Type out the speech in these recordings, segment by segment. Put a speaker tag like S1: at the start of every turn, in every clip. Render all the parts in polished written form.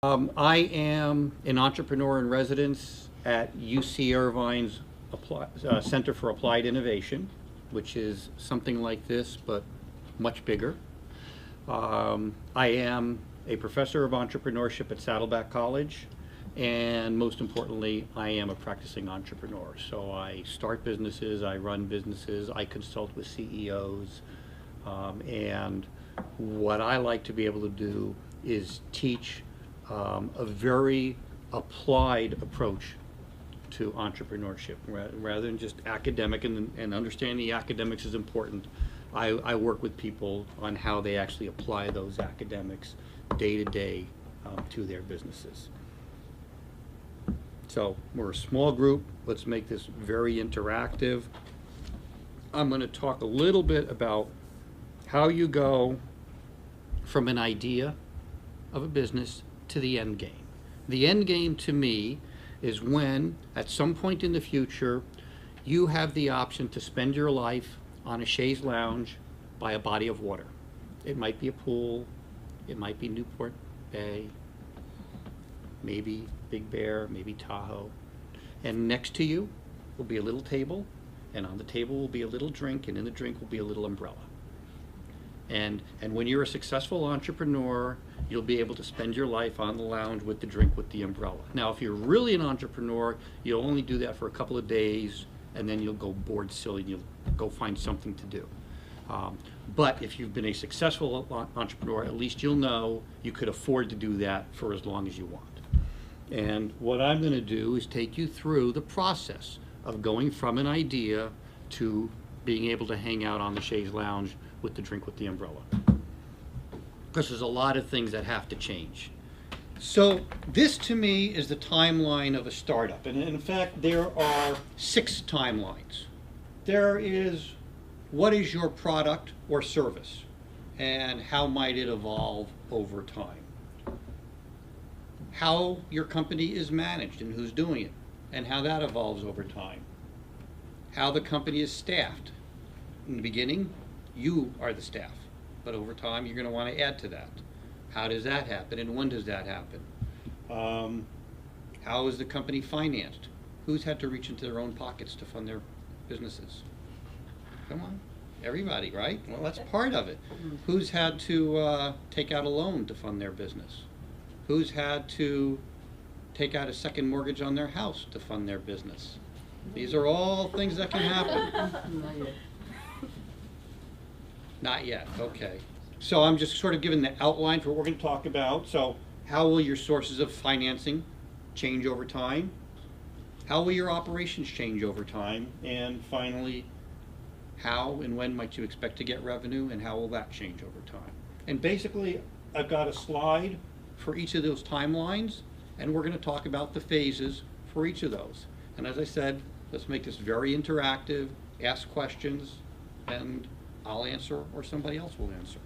S1: I am an entrepreneur in residence at UC Irvine's Center for Applied Innovation, which is something like this, but much bigger. I am a professor of entrepreneurship at Saddleback College, and most importantly, I am a practicing entrepreneur. So I start businesses, I run businesses, I consult with CEOs, and what I like to be able to do is teach a very applied approach to entrepreneurship rather than just academic, and understanding the academics is important. I work with people on how they actually apply those academics day to day to their businesses. So we're a small group. Let's make this very interactive. I'm going to talk a little bit about how you go from an idea of a business to the end game. The end game to me is when, at some point in the future, you have the option to spend your life on a chaise lounge by a body of water. It might be a pool, it might be Newport Bay, maybe Big Bear, maybe Tahoe. And next to you will be a little table, and on the table will be a little drink, and in the drink will be a little umbrella. And when you're a successful entrepreneur, you'll be able to spend your life on the lounge with the drink with the umbrella. Now, if you're really an entrepreneur, you'll only do that for a couple of days, and then you'll go bored silly and you'll go find something to do. But if you've been a successful entrepreneur, at least you'll know you could afford to do that for as long as you want. And what I'm going to do is take you through the process of going from an idea to being able to hang out on the chaise lounge with the drink with the umbrella. Because there's a lot of things that have to change. So this to me is the timeline of a startup. And in fact, there are 6 timelines. There is, what is your product or service? And how might it evolve over time? How your company is managed and who's doing it, and how that evolves over time. How the company is staffed. In the beginning, you are the staff, but over time you're going to want to add to that. How does that happen, and when does that happen? How is the company financed? Who's had to reach into their own pockets to fund their businesses? Come on, everybody, right? Well, that's part of it. Who's had to take out a loan to fund their business? Who's had to take out a second mortgage on their house to fund their business? These are all things that can happen. Not yet, okay. So I'm just sort of giving the outline for what we're going to talk about. So how will your sources of financing change over time? How will your operations change over time? And finally, how and when might you expect to get revenue, and how will that change over time? And basically, I've got a slide for each of those timelines, and we're going to talk about the phases for each of those. And as I said, let's make this very interactive, ask questions, and I'll answer or somebody else will answer.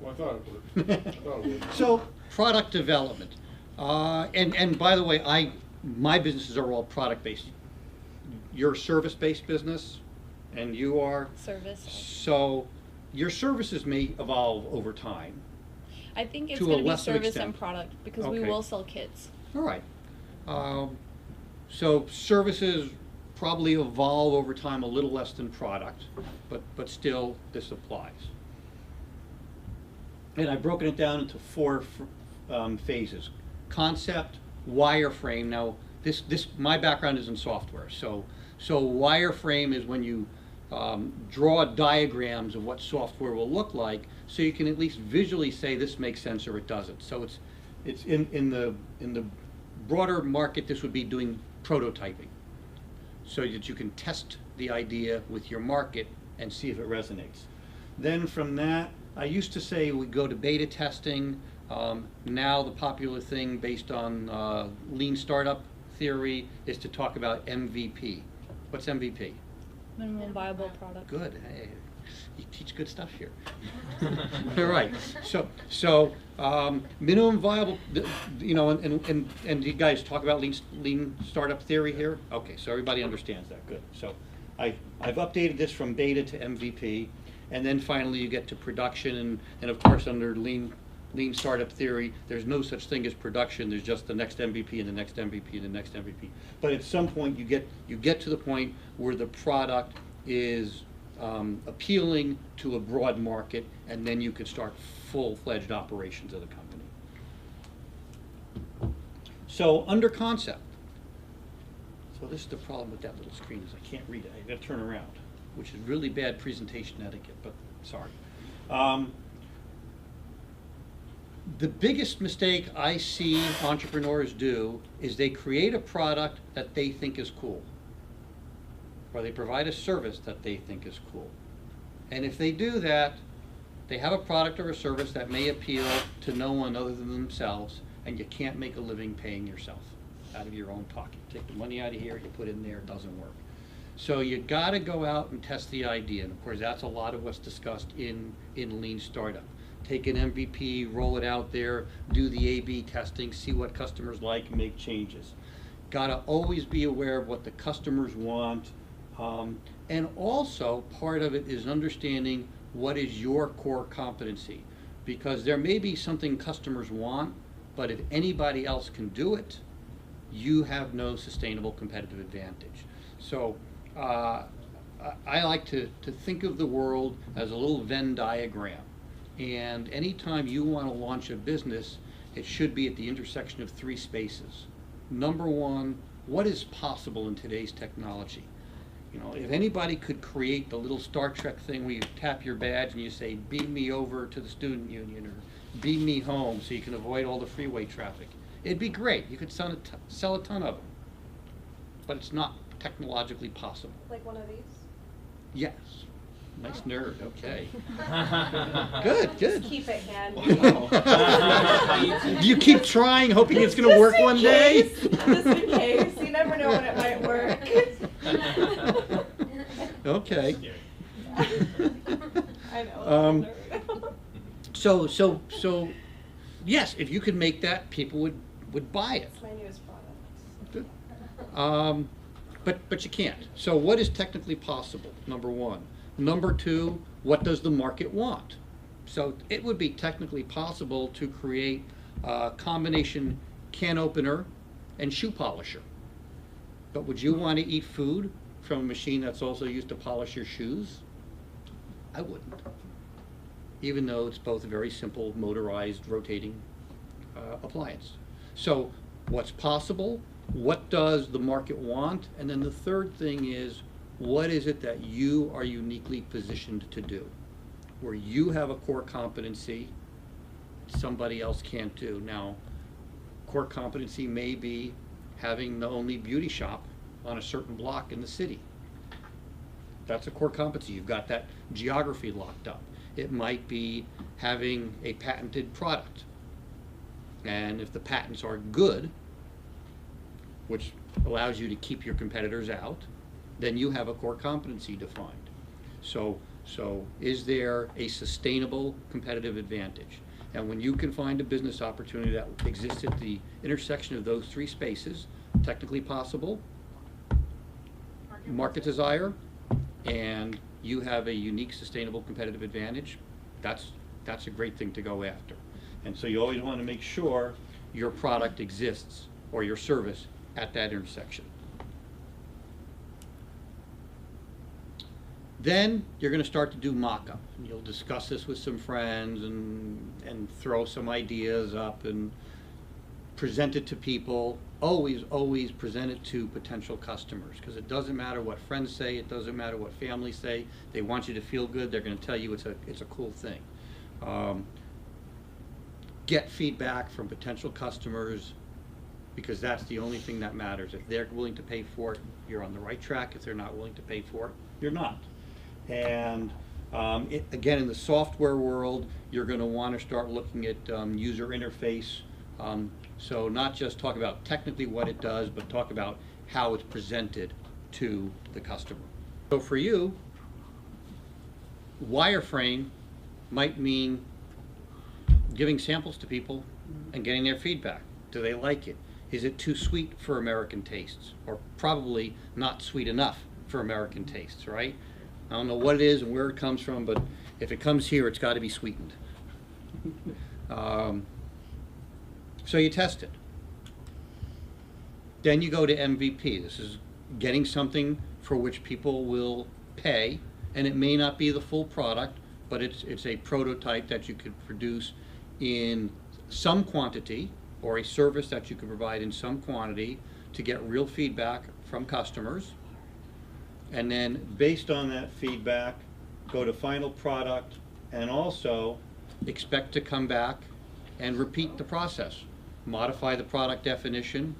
S2: Well, I thought it would.
S1: So, product development. And by the way, my businesses are all product-based. You're a service-based business, and you are?
S3: Service.
S1: So, your services may evolve over time.
S3: I think it's
S1: to
S3: going
S1: a
S3: to be
S1: lesser
S3: service
S1: extent.
S3: and product because
S1: Okay.
S3: we will sell kits.
S1: All right. So services probably evolve over time a little less than product, but still this applies. And I've broken it down into 4 phases. Concept, wireframe. Now my background is in software, so wireframe is when you draw diagrams of what software will look like, so you can at least visually say this makes sense or it doesn't. So it's in the broader market, this would be doing prototyping, so that you can test the idea with your market and see if it resonates. Then from that, I used to say we go to beta testing. Now the popular thing based on lean startup theory is to talk about MVP. What's MVP?
S3: Minimum viable product.
S1: Good. Hey, you teach good stuff here. All right. So minimum viable. You know, and you guys talk about lean startup theory here. Okay. So everybody understands that. Good. So I've updated this from beta to MVP, and then finally you get to production, and of course under lean startup theory, there's no such thing as production. There's just the next MVP and the next MVP and the next MVP. But at some point you get to the point where the product is appealing to a broad market, and then you can start full-fledged operations of the company. So under concept. So this is the problem with that little screen, is I can't read it. I got to turn around, which is really bad presentation etiquette, but sorry. The biggest mistake I see entrepreneurs do is they create a product that they think is cool, or they provide a service that they think is cool. And if they do that, they have a product or a service that may appeal to no one other than themselves, and you can't make a living paying yourself out of your own pocket. Take the money out of here, you put it in there, it doesn't work. So you gotta go out and test the idea, and of course that's a lot of what's discussed in Lean Startup. Take an MVP, roll it out there, do the A/B testing, see what customers like, make changes. Gotta always be aware of what the customers want, and also part of it is understanding what is your core competency, because there may be something customers want, but if anybody else can do it, you have no sustainable competitive advantage. So I like to think of the world as a little Venn diagram. And anytime you want to launch a business, it should be at the intersection of three spaces. Number one, what is possible in today's technology? You know, if anybody could create the little Star Trek thing where you tap your badge and you say, beam me over to the student union, or beam me home so you can avoid all the freeway traffic, it'd be great. You could sell a ton of them. But it's not technologically possible.
S4: Like one of these?
S1: Yes. Nice nerd, okay. Good.
S4: Just keep it handy.
S1: Do you keep trying, hoping it's going to work one day?
S4: Just in case. You never know when it might work.
S1: Okay.
S4: I know.
S1: So yes, if you could make that, people would buy it.
S4: It's my newest product.
S1: But you can't. So what is technically possible, number one? Number two, what does the market want? So it would be technically possible to create a combination can opener and shoe polisher. But would you want to eat food from a machine that's also used to polish your shoes? I wouldn't. Even though it's both a very simple motorized rotating appliance. So what's possible? What does the market want? And then the third thing is, what is it that you are uniquely positioned to do? Where you have a core competency somebody else can't do. Now, core competency may be having the only beauty shop on a certain block in the city. That's a core competency. You've got that geography locked up. It might be having a patented product. And if the patents are good, which allows you to keep your competitors out, then you have a core competency defined. So is there a sustainable competitive advantage? And when you can find a business opportunity that exists at the intersection of those three spaces, technically possible, market desire, and you have a unique sustainable competitive advantage, that's a great thing to go after. And so you always want to make sure your product exists, or your service, at that intersection. Then you're going to start to do mock-up. You'll discuss this with some friends and throw some ideas up and present it to people. Always present it to potential customers, because it doesn't matter what friends say, it doesn't matter what family say. They want you to feel good. They're going to tell you it's a cool thing. Get feedback from potential customers, because that's the only thing that matters. If they're willing to pay for it, you're on the right track. If they're not willing to pay for it, you're not. And again, in the software world, you're going to want to start looking at user interface. So not just talk about technically what it does, but talk about how it's presented to the customer. So for you, wireframe might mean giving samples to people and getting their feedback. Do they like it? Is it too sweet for American tastes? Or probably not sweet enough for American tastes, right? I don't know what it is and where it comes from, but if it comes here, it's got to be sweetened. So you test it. Then you go to MVP. This is getting something for which people will pay, and it may not be the full product, but it's a prototype that you could produce in some quantity, or a service that you could provide in some quantity to get real feedback from customers. And then based on that feedback, go to final product, and also expect to come back and repeat the process. Modify the product definition,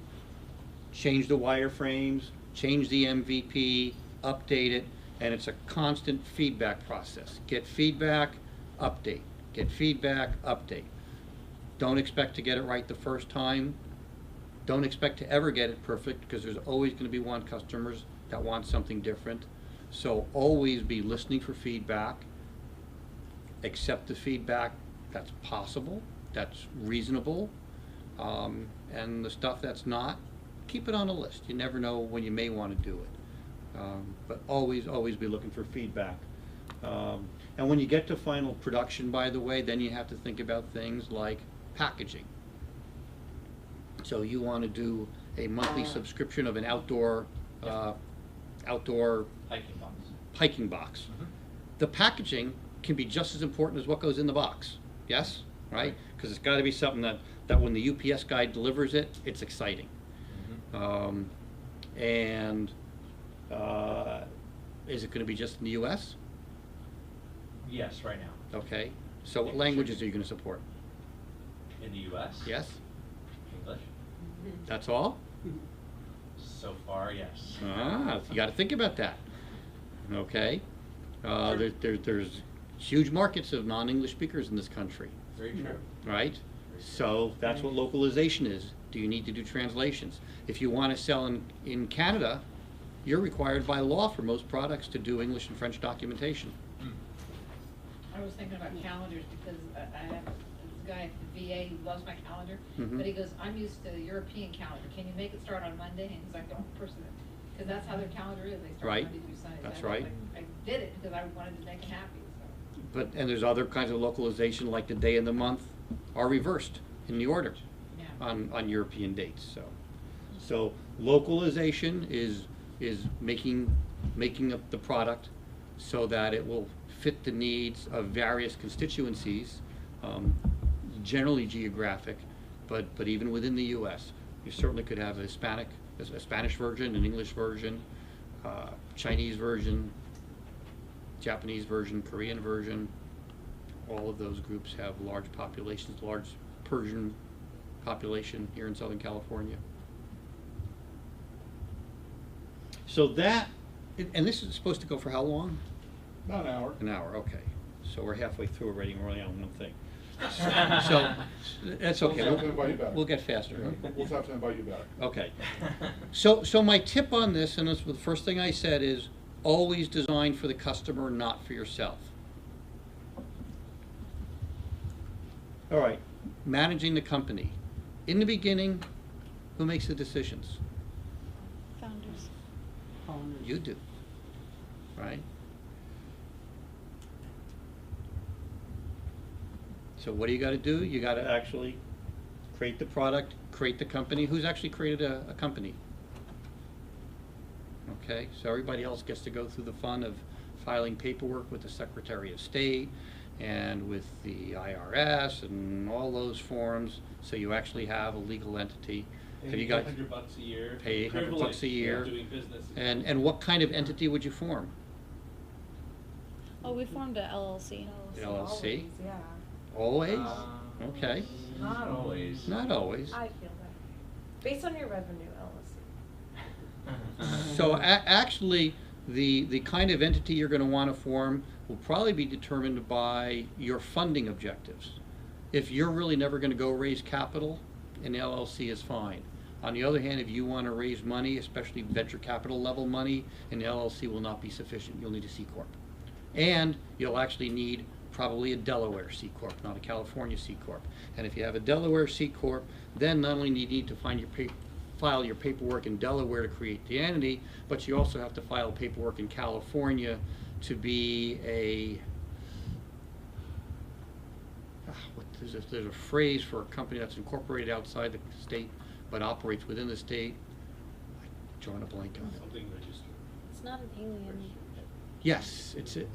S1: change the wireframes, change the MVP, update it, and it's a constant feedback process. Get feedback, update. Get feedback, update. Don't expect to get it right the first time. Don't expect to ever get it perfect, because there's always going to be customers that want something different. So always be listening for feedback. Accept the feedback that's possible, that's reasonable, and the stuff that's not, keep it on a list. You never know when you may want to do it. But always be looking for feedback. And when you get to final production, by the way, then you have to think about things like packaging. So you want to do a monthly subscription of an outdoor hiking box.
S5: Mm-hmm.
S1: The packaging can be just as important as what goes in the box. Yes? Right? Because it's got to be something that when the UPS guy delivers it, it's exciting.
S5: Mm-hmm.
S1: And is it going to be just in the U.S.?
S5: Yes, right now.
S1: Okay. So what languages are you going to support?
S5: In the U.S.?
S1: Yes?
S5: English.
S1: That's all?
S5: So far, yes.
S1: You got to think about that. Okay. There's huge markets of non-English speakers in this country,
S5: Very true.
S1: right? So that's what localization is. Do you need to do translations? If you want to sell in Canada, you're required by law for most products to do English and French documentation.
S6: I was thinking about calendars because I have this guy at the VA who loves my calendar,
S1: Mhm.
S6: but he goes, I'm used to the European calendar. Can you make it start on Monday? And he's like, the only person because that's how their calendar is. They start
S1: Right.
S6: Monday through Sunday.
S1: That's
S6: And I was
S1: right.
S6: like, I did it because I wanted to make him happy. So.
S1: And there's other kinds of localization, like the day and the month are reversed in the order
S6: Yeah.
S1: on European dates. So localization is making up the product so that it will fit the needs of various constituencies, generally geographic, but even within the U.S. You certainly could have a Spanish version, an English version, Chinese version, Japanese version, Korean version. All of those groups have large populations, large Persian population here in Southern California. So that, and this is supposed to go for how long?
S2: About an hour.
S1: An hour, okay. So we're halfway through already, and we're only on one thing. So that's okay.
S2: We'll have to invite you back.
S1: We'll get faster.
S2: We'll have to invite you back.
S1: Okay. So my tip on this, and this was the first thing I said, is always design for the customer, not for yourself. All right, managing the company. In the beginning, who makes the decisions?
S3: Founders.
S1: You do, right? So what do you got to do? You got to actually create the product, create the company. Who's actually created a company? Okay, so everybody else gets to go through the fun of filing paperwork with the Secretary of State and with the IRS and all those forms, so you actually have a legal entity. Have you got
S5: $800 a year?
S1: pay $800 a year?
S5: Doing business.
S1: And what kind of entity would you form?
S3: Oh, we formed a LLC.
S1: LLC?
S4: Always, yeah.
S1: Always? Okay.
S5: Not always.
S1: Not always.
S4: I feel that. Based on your revenue, LLC.
S1: So actually, the kind of entity you're going to want to form will probably be determined by your funding objectives. If you're really never going to go raise capital, an LLC is fine. On the other hand, if you want to raise money, especially venture capital level money, an LLC will not be sufficient. You'll need a C Corp. And you'll actually need probably a Delaware C Corp, not a California C Corp. And if you have a Delaware C Corp, then not only do you need to file your paperwork in Delaware to create the entity, but you also have to file paperwork in California to be a, there's a phrase for a company that's incorporated outside the state but operates within the state. I'm drawing a blank on it.
S2: Something registered.
S3: It's not an alien.
S1: Yes, it's
S3: It's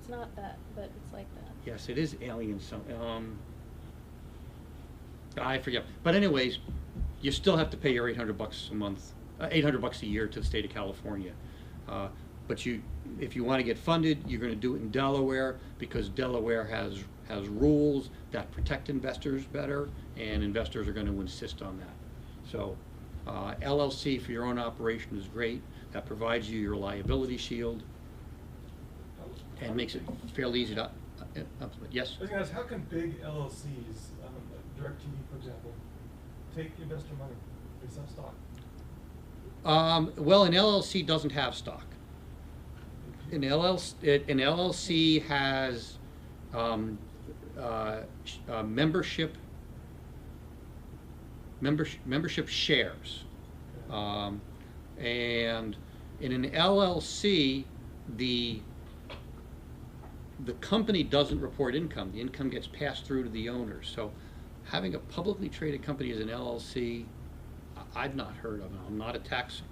S3: not that, but it's like that.
S1: yes, it is alien. I forget. But anyways, you still have to pay your $800 a month, $800 a year to the state of California. But if you want to get funded, you're going to do it in Delaware because Delaware has rules that protect investors better, and investors are going to insist on that. So, LLC for your own operation is great. That provides you your liability shield and makes it fairly easy to implement. Yes?
S7: I was gonna ask, how can big LLCs, like DirecTV, for example, take investor money based on stock?
S1: Well, an LLC doesn't have stock. An LLC has membership shares. And in an LLC, the company doesn't report income. The income gets passed through to the owners. So having a publicly traded company as an LLC, I've not heard of it. I'm not a tax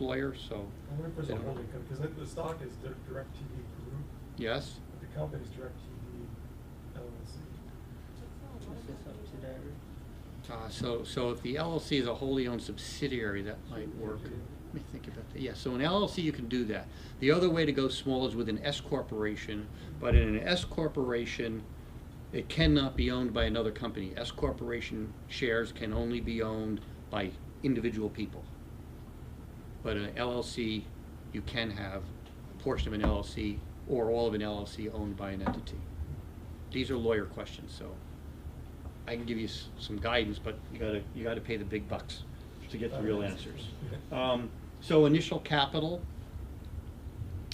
S1: lawyer, so.
S7: I wonder if there's a holding company, because the stock is DirecTV Group,
S1: Yes?
S7: but the company's DirecTV LLC.
S1: So if the LLC is a wholly owned subsidiary, that might work. Let me think about that. Yeah, so an LLC, you can do that. The other way to go small is with an S corporation, but in an S corporation, it cannot be owned by another company. S corporation shares can only be owned by individual people. But an LLC, you can have a portion of an LLC or all of an LLC owned by an entity. These are lawyer questions, so I can give you some guidance, but you gotta pay the big bucks to get the real answers. So initial capital,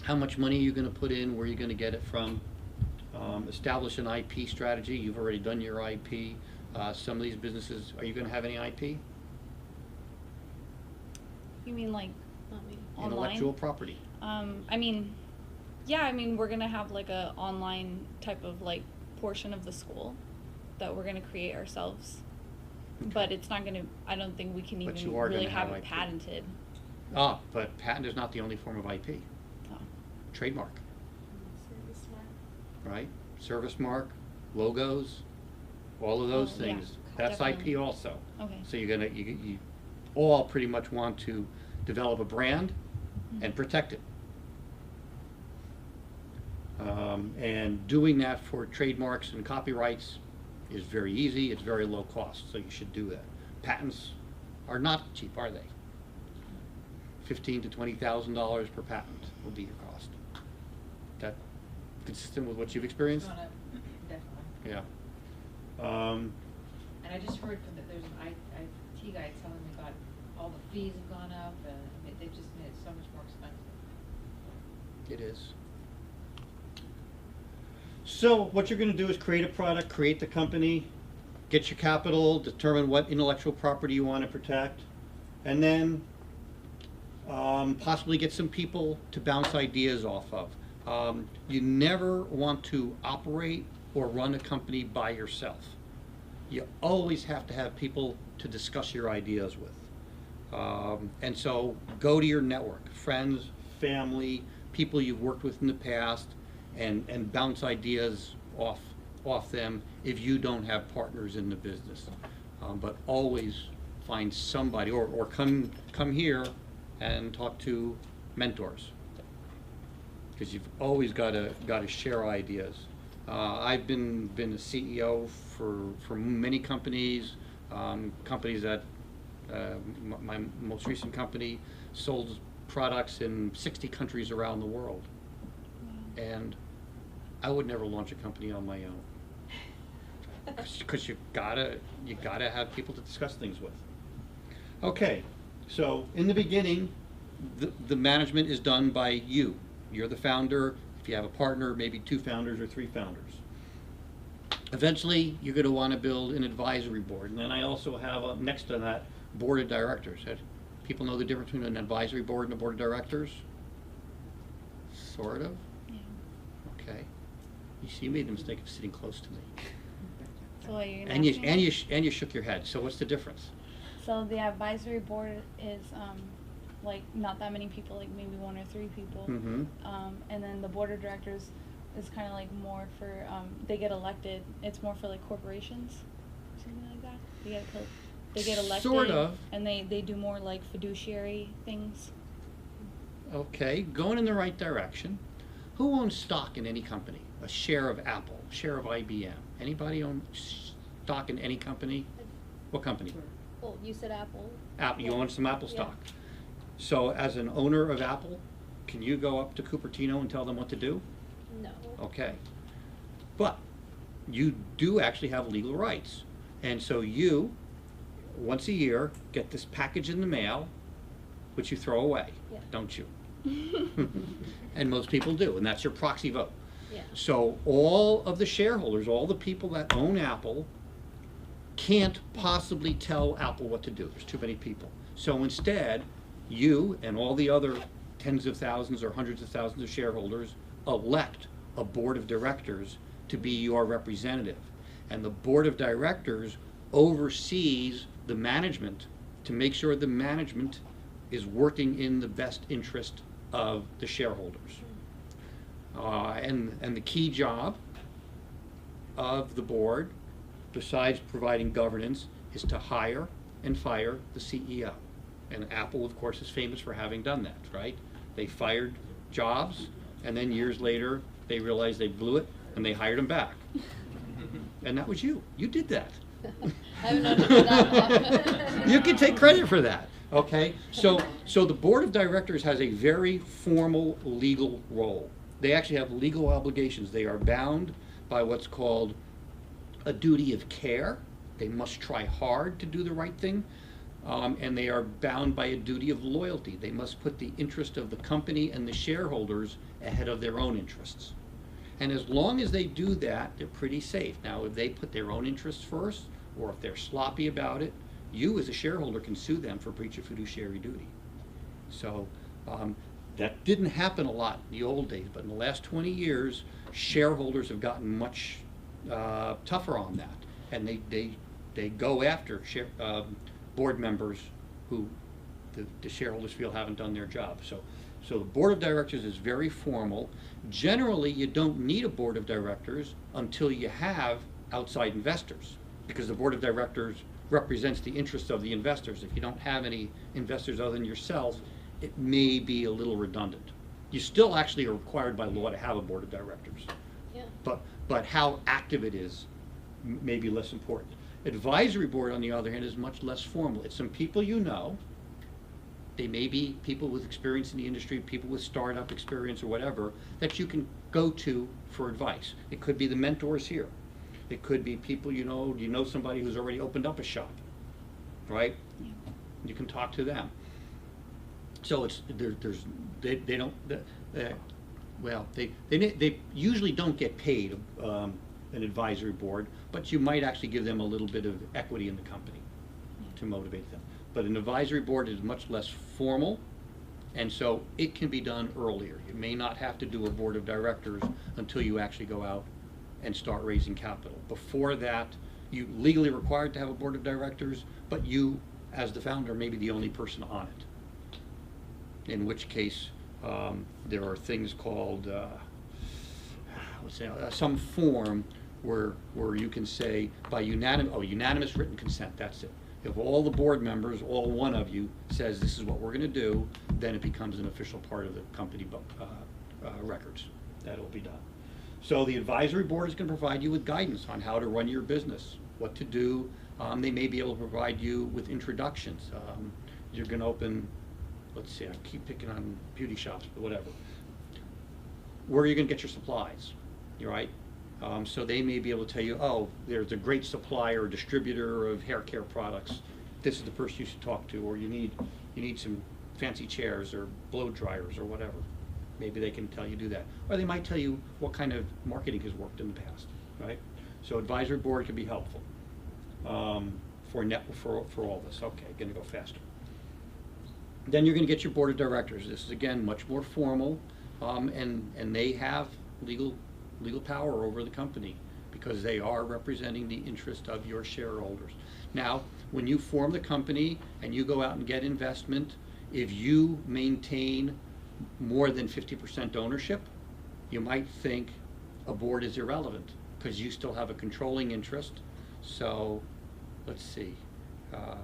S1: how much money are you gonna put in, where are you gonna get it from? Establish an IP strategy. You've already done your IP. Some of these businesses, are you gonna have any IP?
S3: You mean like, not me, online?
S1: Intellectual property.
S3: I mean, yeah, I mean, we're gonna have like a online type of like portion of the school that we're gonna create ourselves. But it's not gonna, I don't think we can
S1: But
S3: even
S1: you are
S3: really
S1: gonna
S3: have
S1: have
S3: it
S1: IP.
S3: patented.
S1: But patent is not the only form of IP.
S3: Oh.
S1: Trademark,
S4: Service mark.
S1: right? Service mark, logos, all of those
S3: Oh, yeah,
S1: things. That's
S3: definitely.
S1: IP also.
S3: Okay.
S1: So you all pretty much want to develop a brand and protect it. And doing that for trademarks and copyrights is very easy. It's very low cost, so you should do that. Patents are not cheap, are they? $15,000 to $20,000 per patent will be your cost. That consistent with what you've experienced?
S6: Gone up, definitely.
S1: Yeah.
S6: And I just heard from there's an IT guy telling me about all the fees have gone up, and they've just made it so much more expensive.
S1: It is. So what you're going to do is create a product, create the company, get your capital, determine what intellectual property you want to protect, and then possibly get some people to bounce ideas off of. You never want to operate or run a company by yourself. You always have to have people to discuss your ideas with. And so go to your network, friends, family, people you've worked with in the past, and bounce ideas off them if you don't have partners in the business. But always find somebody, or come here and talk to mentors, because you've always got to share ideas. I've been a CEO for many companies, companies that my most recent company sold products in 60 countries around the world, and I would never launch a company on my own, because you gotta have people to discuss things with. Okay, so in the beginning, the management is done by you. You're the founder. If you have a partner, maybe 2 founders or 3 founders. Eventually, you're going to want to build an advisory board. And then I also have next to that board of directors. People know the difference between an advisory board and a board of directors? Sort of?
S3: Yeah.
S1: Okay. You see, you made the mistake of sitting close to me.
S3: So what, you're gonna
S1: And you,
S3: ask me?
S1: and you shook your head, so what's the difference?
S3: So the advisory board is like not that many people, like maybe 1 or 3 people.
S1: Mm-hmm.
S3: And then the board of directors is kind of like more for they get elected. It's more for like corporations, something like that. They get elected.
S1: Sort of.
S3: And they do more like fiduciary things.
S1: Okay, going in the right direction. Who owns stock in any company? A share of Apple, a share of IBM. Anybody own stock in any company? What company?
S4: Well, you said Apple.
S1: Apple, you own some Apple
S4: Yeah.
S1: stock. So as an owner of Apple, can you go up to Cupertino and tell them what to do?
S4: No.
S1: Okay. But you do actually have legal rights. And so you, once a year, get this package in the mail, which you throw away,
S4: Yeah.
S1: don't you? And most people do, and that's your proxy vote.
S4: Yeah.
S1: So all of the shareholders, all the people that own Apple, can't possibly tell Apple what to do. There's too many people. So instead, you and all the other tens of thousands or hundreds of thousands of shareholders elect a board of directors to be your representative. And the board of directors oversees the management to make sure the management is working in the best interest of the shareholders. And the key job of the board, besides providing governance, is to hire and fire the CEO. And Apple, of course, is famous for having done that, right? They fired Jobs, and then years later, they realized they blew it, and they hired him back. And that was you. You did that.
S4: I haven't understood that one.
S1: You can take credit for that, okay? So the board of directors has a very formal legal role. They actually have legal obligations. They are bound by what's called a duty of care. They must try hard to do the right thing. And they are bound by a duty of loyalty. They must put the interest of the company and the shareholders ahead of their own interests. And as long as they do that, they're pretty safe. Now, if they put their own interests first, or if they're sloppy about it, you as a shareholder can sue them for breach of fiduciary duty. So that didn't happen a lot in the old days, but in the last 20 years, shareholders have gotten much tougher on that. And they go after board members who the shareholders feel haven't done their job. So the board of directors is very formal. Generally, you don't need a board of directors until you have outside investors, because the board of directors represents the interests of the investors. If you don't have any investors other than yourself, it may be a little redundant. You still actually are required by law to have a board of directors.
S4: Yeah.
S1: But how active it is may be less important. Advisory board, on the other hand, is much less formal. It's some people you know. They may be people with experience in the industry, people with startup experience or whatever, that you can go to for advice. It could be the mentors here. It could be people you know somebody who's already opened up a shop, right?
S3: Yeah.
S1: You can talk to them. So they usually don't get paid an advisory board, but you might actually give them a little bit of equity in the company to motivate them. But an advisory board is much less formal, and so it can be done earlier. You may not have to do a board of directors until you actually go out and start raising capital. Before that, you're legally required to have a board of directors, but you, as the founder, may be the only person on it. In which case, there are things called, some form where you can say by unanimous written consent, that's it. If all the board members, all one of you, says this is what we're going to do, then it becomes an official part of the company records. That'll be done. So the advisory board is going to provide you with guidance on how to run your business, what to do. They may be able to provide you with introductions. You're going to open, let's see, I keep picking on beauty shops, but whatever. Where are you going to get your supplies? You're right. So they may be able to tell you, oh, there's a great supplier or distributor of hair care products. This is the person you should talk to, or you need some fancy chairs or blow dryers or whatever. Maybe they can tell you do that. Or they might tell you what kind of marketing has worked in the past, right? So advisory board can be helpful. for all this. Okay, gonna go faster. Then you're gonna get your board of directors. This is, again, much more formal, and they have legal power over the company because they are representing the interest of your shareholders. Now, when you form the company and you go out and get investment, if you maintain more than 50% ownership, you might think a board is irrelevant because you still have a controlling interest. So, let's see, a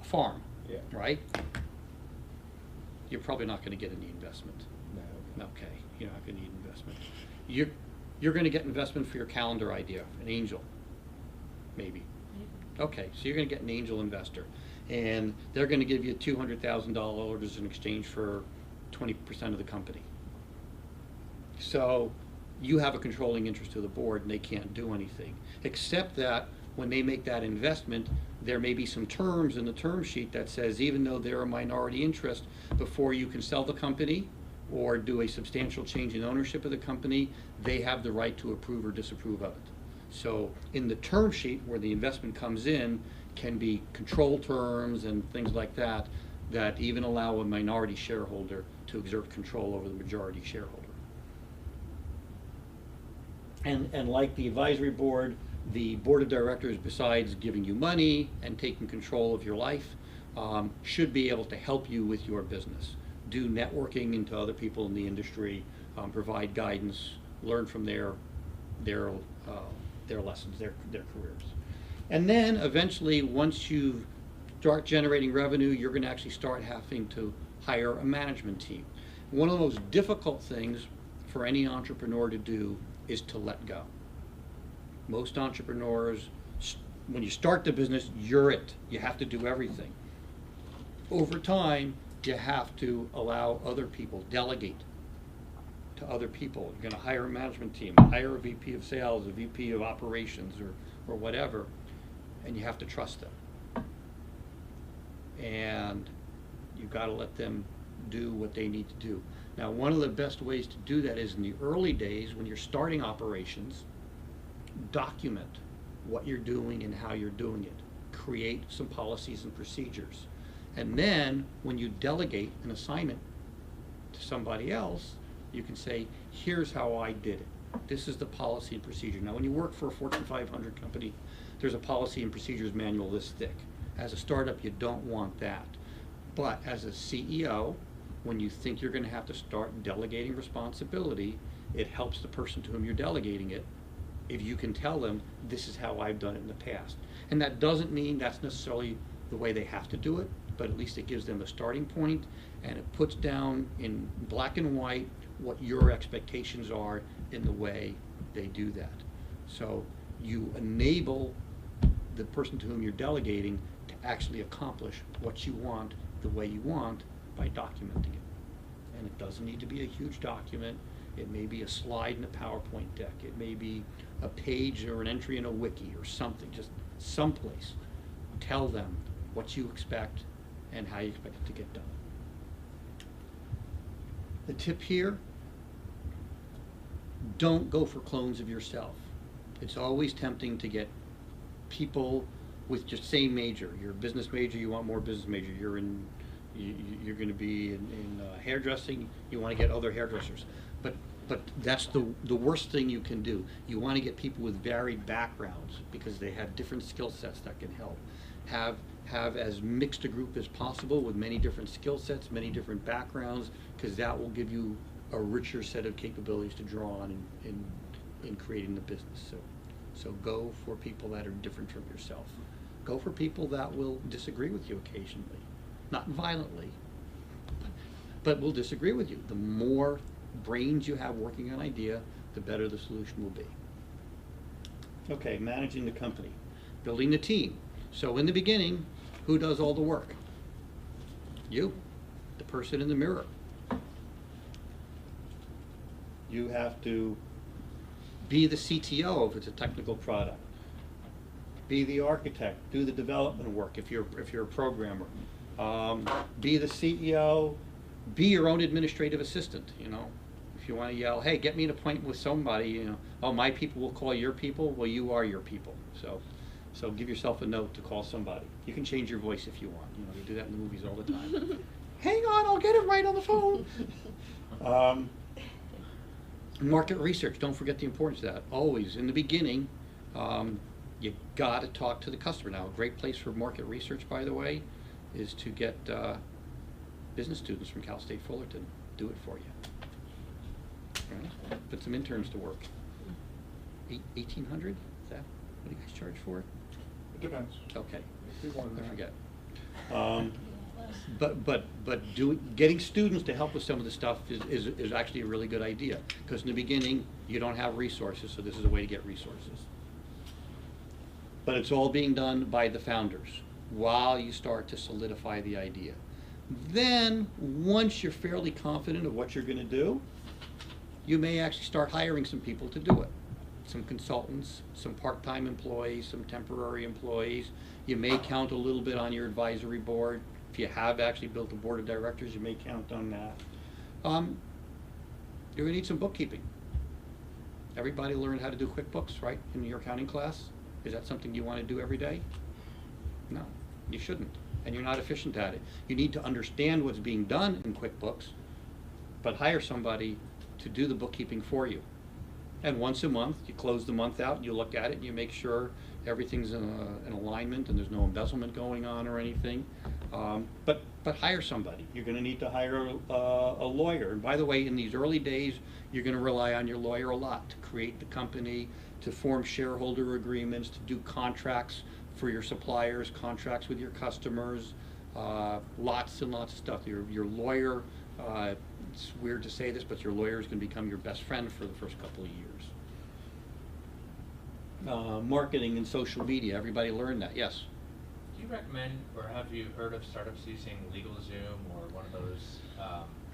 S1: farm,
S8: Yeah.
S1: right? You're probably not going to get any investment.
S8: No.
S1: Okay, you're not going to need investment. You're going to get investment for your calendar idea, an angel, maybe. Okay, so you're going to get an angel investor, and they're going to give you $200,000 in exchange for 20% of the company. So you have a controlling interest to the board, and they can't do anything, except that when they make that investment, there may be some terms in the term sheet that says even though they're a minority interest, before you can sell the company or do a substantial change in ownership of the company, they have the right to approve or disapprove of it. So in the term sheet where the investment comes in can be control terms and things like that, that even allow a minority shareholder to exert control over the majority shareholder. And like the advisory board, the board of directors, besides giving you money and taking control of your life, should be able to help you with your business. Do networking into other people in the industry, provide guidance, learn from their lessons, their careers. And then eventually, once you start generating revenue, you're going to actually start having to hire a management team. One of the most difficult things for any entrepreneur to do is to let go. Most entrepreneurs, when you start the business, you're it. You have to do everything. Over time, you have to allow other people, delegate to other people. You're going to hire a management team, hire a VP of sales, a VP of operations, or whatever, and you have to trust them. And you've got to let them do what they need to do. Now, one of the best ways to do that is in the early days when you're starting operations, document what you're doing and how you're doing it. Create some policies and procedures. And then when you delegate an assignment to somebody else, you can say, here's how I did it. This is the policy and procedure. Now, when you work for a Fortune 500 company, there's a policy and procedures manual this thick. As a startup, you don't want that. But as a CEO, when you think you're going to have to start delegating responsibility, it helps the person to whom you're delegating it if you can tell them, this is how I've done it in the past. And that doesn't mean that's necessarily the way they have to do it, but at least it gives them a starting point, and it puts down in black and white what your expectations are in the way they do that. So you enable the person to whom you're delegating to actually accomplish what you want the way you want by documenting it. And it doesn't need to be a huge document. It may be a slide in a PowerPoint deck. It may be a page or an entry in a wiki or something, just someplace. Tell them what you expect and how you expect it to get done. The tip here, don't go for clones of yourself. It's always tempting to get people with just same major. You're a business major, you want more business major. You're going to be in hairdressing, you want to get other hairdressers. But that's the worst thing you can do. You want to get people with varied backgrounds because they have different skill sets that can help. Have as mixed a group as possible with many different skill sets, many different backgrounds, because that will give you a richer set of capabilities to draw on in creating the business. So go for people that are different from yourself. Go for people that will disagree with you occasionally. Not violently, but will disagree with you. The more brains you have working on an idea, the better the solution will be. Okay, managing the company. Building the team. So in the beginning, who does all the work? You, the person in the mirror. You have to be the CTO if it's a technical product. Be the architect, do the development work if you're a programmer. Be the CEO, be your own administrative assistant, you know. If you want to yell, hey, get me an appointment with somebody, you know, oh, my people will call your people, well, you are your people. So So give yourself a note to call somebody. You can change your voice if you want. You know, they do that in the movies all the time. Hang on, I'll get it right on the phone. Market research, don't forget the importance of that. Always, in the beginning, you got to talk to the customer. Now, a great place for market research, by the way, is to get business students from Cal State Fullerton. Do it for you. Right? Put some interns to work. 1,800? Is that what do you guys charge for it?
S2: It depends.
S1: Okay,
S2: We want to
S1: I
S2: know.
S1: forget. But getting students to help with some of the stuff is actually a really good idea, because in the beginning you don't have resources, so this is a way to get resources. But it's all being done by the founders while you start to solidify the idea. Then once you're fairly confident of what you're going to do, you may actually start hiring some people to do it. Some consultants, some part-time employees, some temporary employees. You may count a little bit on your advisory board. If you have actually built a board of directors, you may count on that. You're going to need some bookkeeping. Everybody learned how to do QuickBooks, right, in your accounting class? Is that something you want to do every day? No, you shouldn't, and you're not efficient at it. You need to understand what's being done in QuickBooks, but hire somebody to do the bookkeeping for you. And once a month, you close the month out, you look at it, and you make sure everything's in alignment and there's no embezzlement going on or anything. But hire somebody. You're going to need to hire a lawyer. And by the way, in these early days, you're going to rely on your lawyer a lot to create the company, to form shareholder agreements, to do contracts for your suppliers, contracts with your customers, lots and lots of stuff. Your lawyer, it's weird to say this, but your lawyer is going to become your best friend for the first couple of years. Marketing and social media, everybody learned that, yes?
S5: Do you recommend, or have you heard of startups using Legalzoom or one of those?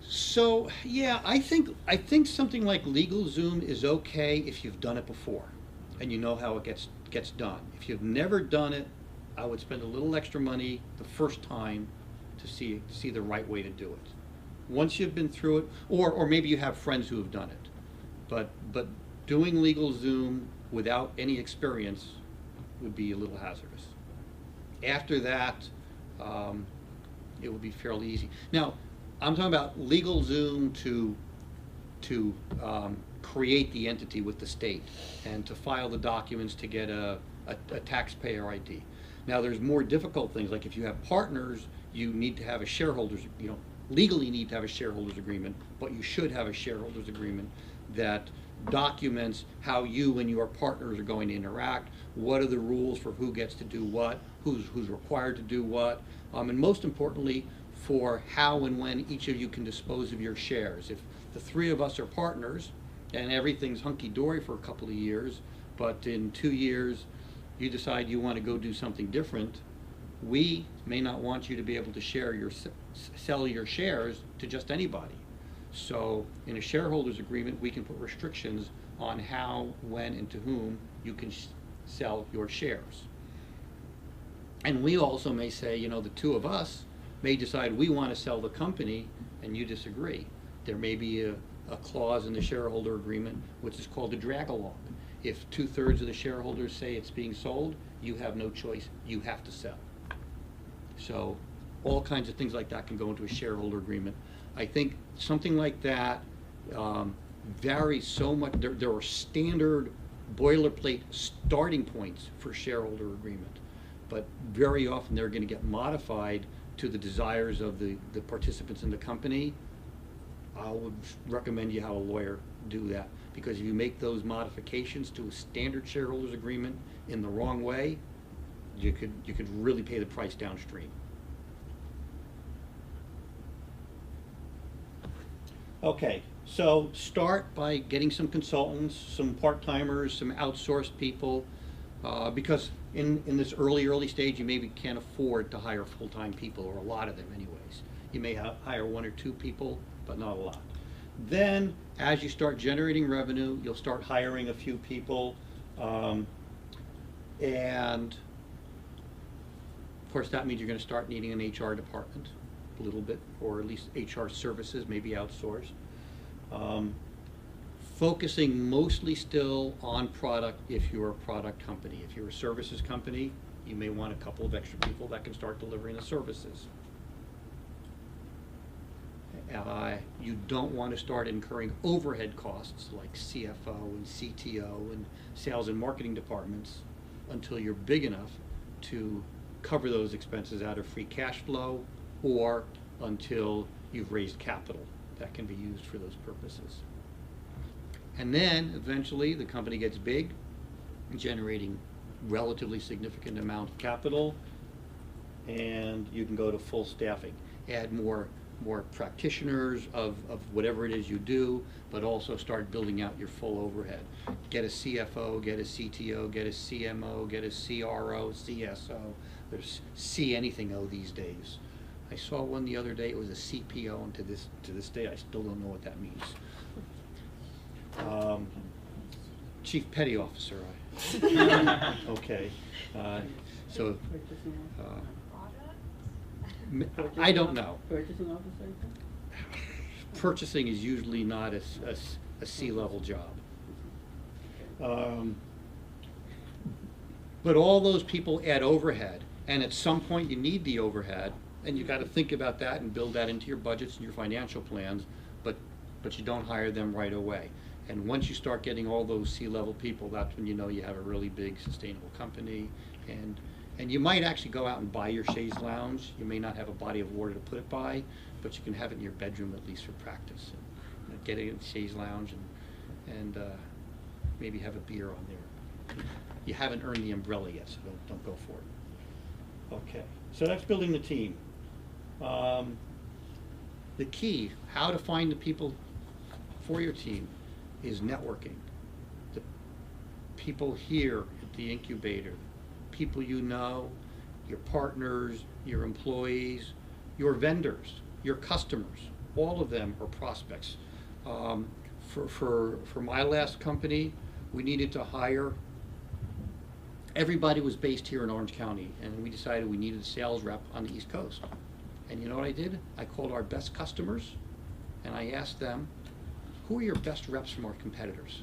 S1: So yeah, I think something like Legalzoom is okay if you've done it before and you know how it gets done. If you've never done it, I would spend a little extra money the first time to see the right way to do it. Once you've been through it, or maybe you have friends who have done it, but doing Legalzoom without any experience would be a little hazardous. After that, it would be fairly easy. Now, I'm talking about Legalzoom to create the entity with the state and to file the documents to get a taxpayer ID. Now, there's more difficult things, like if you have partners, you need to have a shareholders, legally need to have a shareholders agreement, but you should have a shareholders agreement that documents how you and your partners are going to interact, what are the rules for who gets to do what, who's required to do what, and most importantly, for how and when each of you can dispose of your shares. If the three of us are partners and everything's hunky-dory for a couple of years, but in 2 years you decide you want to go do something different, we may not want you to be able to sell your shares to just anybody. So in a shareholders agreement, we can put restrictions on how, when, and to whom you can sell your shares. And we also may say, the two of us may decide we want to sell the company and you disagree. There may be a clause in the shareholder agreement which is called a drag-along. If 2/3 of the shareholders say it's being sold, you have no choice, you have to sell. So all kinds of things like that can go into a shareholder agreement. I think something like that varies so much. There are standard boilerplate starting points for shareholder agreement, but very often they're going to get modified to the desires of the participants in the company. I would recommend you have a lawyer do that, because if you make those modifications to a standard shareholders agreement in the wrong way, you could really pay the price downstream. Okay, so start by getting some consultants, some part-timers, some outsourced people, because in this early stage you maybe can't afford to hire full-time people, or a lot of them anyways. You may hire 1 or 2 people, but not a lot. Then, as you start generating revenue, you'll start hiring a few people, and of course that means you're going to start needing an HR department a little bit, or at least HR services, maybe outsourced. focusing mostly still on product if you're a product company. If you're a services company, you may want a couple of extra people that can start delivering the services. You don't want to start incurring overhead costs like CFO and CTO and sales and marketing departments until you're big enough to cover those expenses out of free cash flow, or until you've raised capital that can be used for those purposes. And then eventually the company gets big, generating relatively significant amount of capital, and you can go to full staffing. Add more practitioners of whatever it is you do, but also start building out your full overhead. Get a CFO, get a CTO, get a CMO, get a CRO, CSO. There's C anything O these days. I saw one the other day, it was a CPO, and to this day I still don't know what that means. Chief Petty Officer. Okay. So I don't know.
S8: Purchasing officer?
S1: Purchasing is usually not a C-level job. But all those people add overhead, and at some point you need the overhead, and you got to think about that and build that into your budgets and your financial plans, but you don't hire them right away. And once you start getting all those C-level people, that's when you know you have a really big sustainable company. And you might actually go out and buy your chaise lounge. You may not have a body of water to put it by, but you can have it in your bedroom at least for practice. And get it in the chaise lounge and maybe have a beer on there. You haven't earned the umbrella yet, so don't go for it. Okay, so that's building the team. The key, how to find the people for your team, is networking. The people here at the Incubator, people you know, your partners, your employees, your vendors, your customers, all of them are prospects. For my last company, we needed to hire, everybody was based here in Orange County, and we decided we needed a sales rep on the East Coast. And you know what I did? I called our best customers, and I asked them, who are your best reps from our competitors?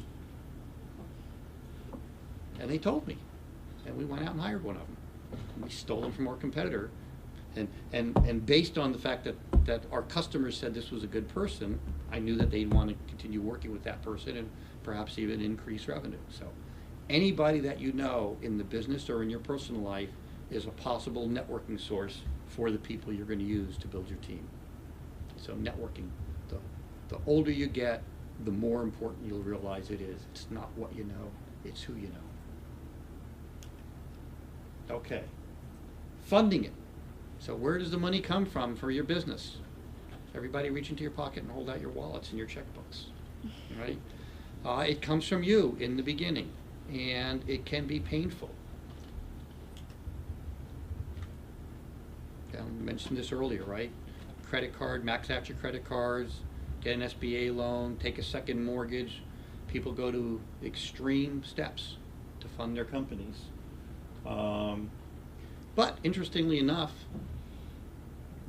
S1: And they told me. And we went out and hired one of them. And we stole them from our competitor. And based on the fact that our customers said this was a good person, I knew that they'd want to continue working with that person and perhaps even increase revenue. So anybody that you know in the business or in your personal life is a possible networking source for the people you're going to use to build your team. So networking. The older you get, the more important you'll realize it is. It's not what you know, it's who you know. Okay, funding it. So where does the money come from for your business? Everybody reach into your pocket and hold out your wallets and your checkbooks, right? It comes from you in the beginning, and it can be painful. I mentioned this earlier, right? Credit card, max out your credit cards, get an SBA loan, take a second mortgage. People go to extreme steps to fund their companies. But interestingly enough,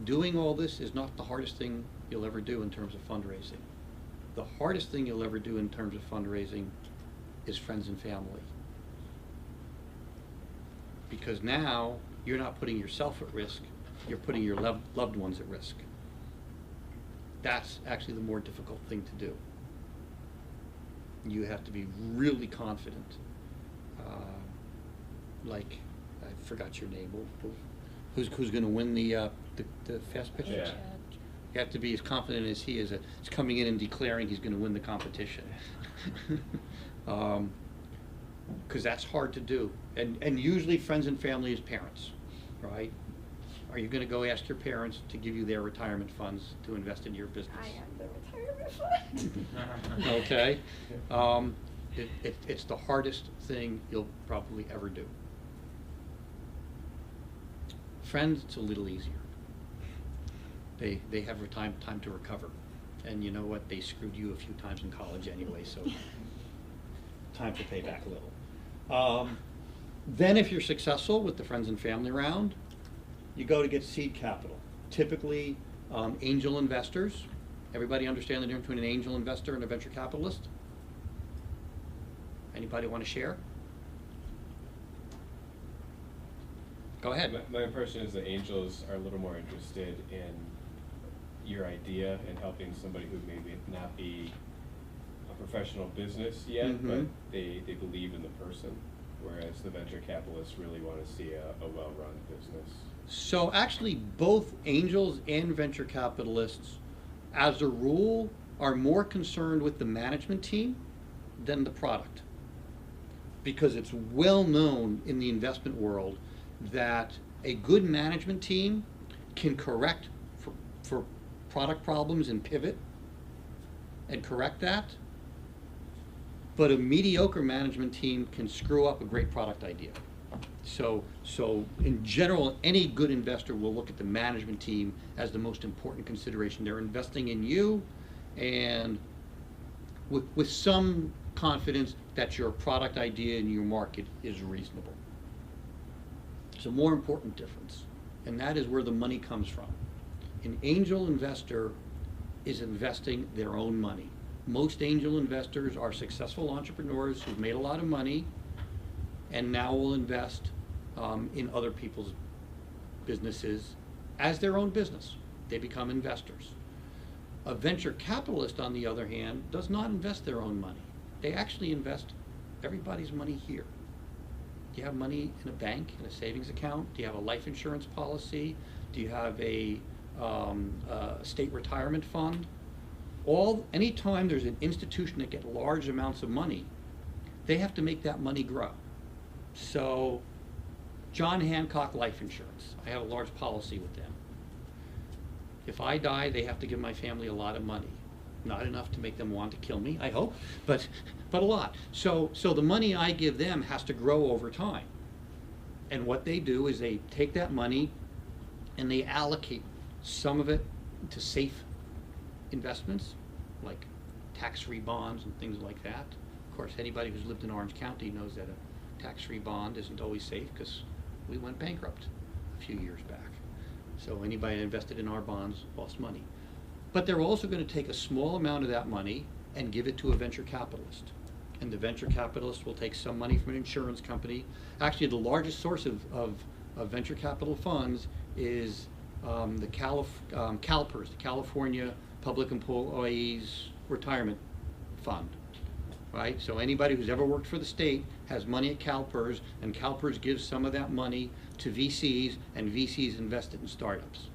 S1: doing all this is not the hardest thing you'll ever do in terms of fundraising. The hardest thing you'll ever do in terms of fundraising is friends and family. Because now you're not putting yourself at risk, you're putting your loved ones at risk. That's actually the more difficult thing to do. You have to be really confident. Like, I forgot your name. Who's going to win the fast pitch?
S5: Yeah.
S1: You have to be as confident as he is. He's coming in and declaring he's going to win the competition. Because that's hard to do. And usually friends and family is parents, right? Are you going to go ask your parents to give you their retirement funds to invest in your business?
S3: I am the retirement fund.
S1: Okay. It's the hardest thing you'll probably ever do. Friends, it's a little easier. They have time to recover. And you know what? They screwed you a few times in college anyway, so time to pay back a little. Then if you're successful with the friends and family round, you go to get seed capital. Typically, angel investors. Everybody understand the difference between an angel investor and a venture capitalist? Anybody want to share? Go ahead.
S8: My impression is that angels are a little more interested in your idea and helping somebody who maybe not be a professional business yet, but they believe in the person, whereas the venture capitalists really want to see a well-run business.
S1: So actually, both angels and venture capitalists, as a rule, are more concerned with the management team than the product. Because it's well known in the investment world that a good management team can correct for product problems and pivot and correct that, but a mediocre management team can screw up a great product idea. So in general, any good investor will look at the management team as the most important consideration. They're investing in you, and with some confidence that your product idea and your market is reasonable. It's a more important difference, and that is where the money comes from. An angel investor is investing their own money. Most angel investors are successful entrepreneurs who've made a lot of money and now will invest in other people's businesses as their own business. They become investors. A venture capitalist, on the other hand, does not invest their own money. They actually invest everybody's money here. Do you have money in a bank, in a savings account? Do you have a life insurance policy? Do you have a state retirement fund? Anytime there's an institution that gets large amounts of money, they have to make that money grow. So, John Hancock Life Insurance, I have a large policy with them. If I die, they have to give my family a lot of money. Not enough to make them want to kill me, I hope, but a lot. So the money I give them has to grow over time. And what they do is they take that money and they allocate some of it to safe investments, like tax-free bonds and things like that. Of course, anybody who's lived in Orange County knows that a tax-free bond isn't always safe because we went bankrupt a few years back. So anybody that invested in our bonds lost money. But they're also going to take a small amount of that money and give it to a venture capitalist. And the venture capitalist will take some money from an insurance company. Actually, the largest source of venture capital funds is the CalPERS, the California Public Employees Retirement Fund. Right? So anybody who's ever worked for the state has money at CalPERS, and CalPERS gives some of that money to VCs, and VCs invest it in startups.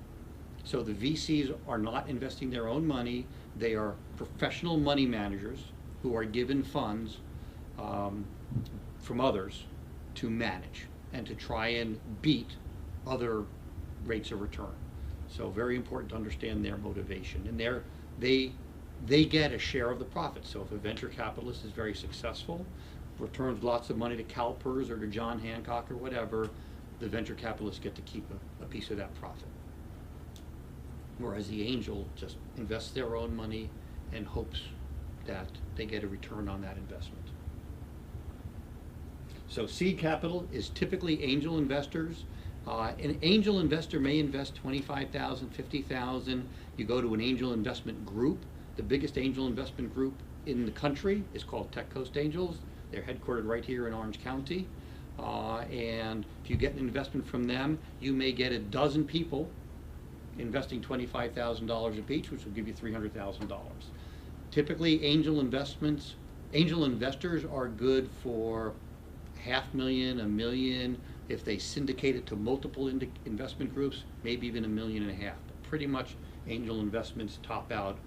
S1: So the VCs are not investing their own money. They are professional money managers who are given funds from others to manage and to try and beat other rates of return. So very important to understand their motivation. And they get a share of the profit. So if a venture capitalist is very successful, returns lots of money to CalPERS or to John Hancock or whatever, the venture capitalists get to keep a piece of that profit. Whereas the angel just invests their own money and hopes that they get a return on that investment. So seed capital is typically angel investors. An angel investor may invest $25,000, $50,000. You go to an angel investment group. The biggest angel investment group in the country is called Tech Coast Angels. They're headquartered right here in Orange County. And if you get an investment from them, you may get a dozen people investing $25,000 apiece, which will give you $300,000. Typically, angel investors are good for $500,000, $1 million. If they syndicate it to multiple investment groups, maybe even $1.5 million. But pretty much, angel investments top out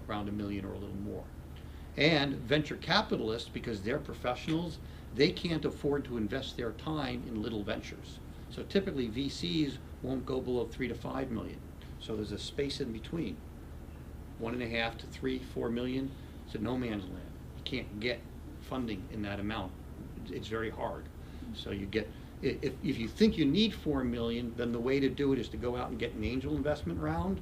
S1: around $1 million or a little more. And venture capitalists, because they're professionals, they can't afford to invest their time in little ventures. So typically, VCs won't go below $3 to $5 million. So there's a space in between. 1.5 to 3, 4 million. It's a no man's land. You can't get funding in that amount. It's very hard. So you get, if you think you need 4 million, then the way to do it is to go out and get an angel investment round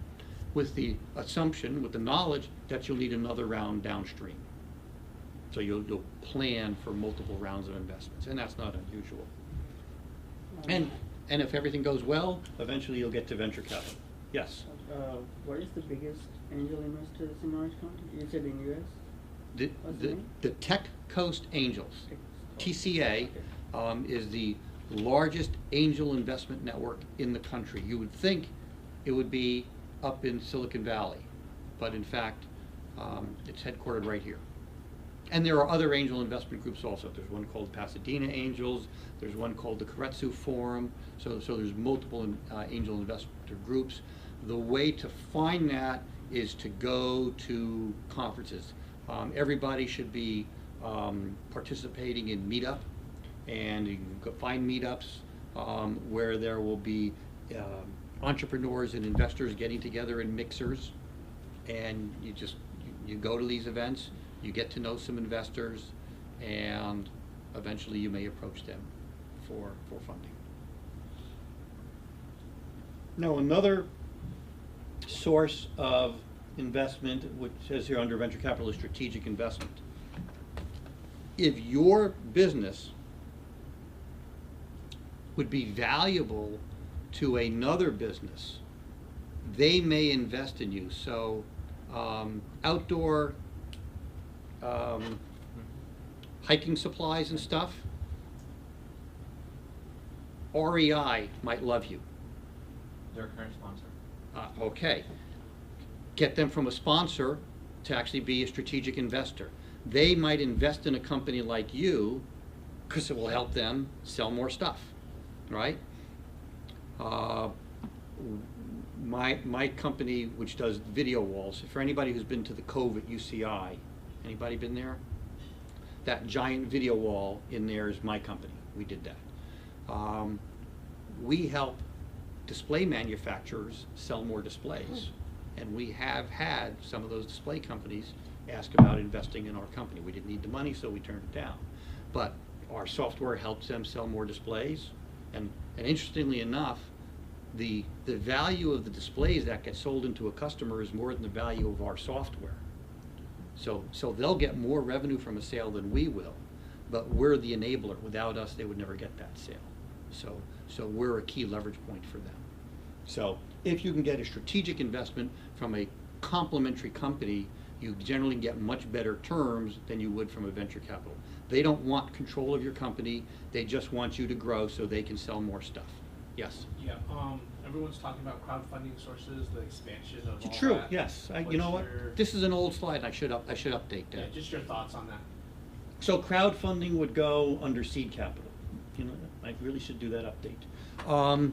S1: with the assumption, with the knowledge that you'll need another round downstream. So you'll plan for multiple rounds of investments, and that's not unusual. And if everything goes well, eventually you'll get to venture capital. Yes?
S9: What is the biggest angel investors in Orange County? You said in US?
S1: the Tech Coast Angels, TCA, is the largest angel investment network in the country. You would think it would be up in Silicon Valley, but in fact, it's headquartered right here. And there are other angel investment groups also. There's one called Pasadena Angels. There's one called the Keiretsu Forum. So there's multiple angel investor groups. The way to find that is to go to conferences. Everybody should be participating in Meetup, and you can go find meetups where there will be entrepreneurs and investors getting together in mixers, and you go to these events. You get to know some investors, and eventually you may approach them for funding. Now, another source of investment, which says here under venture capital, is strategic investment. If your business would be valuable to another business, they may invest in you. So outdoor hiking supplies and stuff, REI might love you.
S5: Their current sponsor.
S1: Okay. Get them from a sponsor to actually be a strategic investor. They might invest in a company like you because it will help them sell more stuff, right? My company, which does video walls, for anybody who's been to the Cove at UCI, anybody been there? That giant video wall in there is my company. We did that. We help display manufacturers sell more displays. And we have had some of those display companies ask about investing in our company. We didn't need the money, so we turned it down. But our software helps them sell more displays. And interestingly enough, the value of the displays that get sold into a customer is more than the value of our software. So they'll get more revenue from a sale than we will, but we're the enabler. Without us, they would never get that sale. So we're a key leverage point for them. So if you can get a strategic investment from a complementary company, you generally get much better terms than you would from a venture capital. They don't want control of your company. They just want you to grow so they can sell more stuff. Yes?
S9: Yeah, everyone's talking about crowdfunding sources, the expansion of all
S1: True,
S9: that.
S1: yes. You
S9: What's
S1: know what?
S9: your-
S1: This is an old slide. I should update that.
S9: Yeah, just your thoughts on that.
S1: So crowdfunding would go under seed capital. You know, I really should do that update.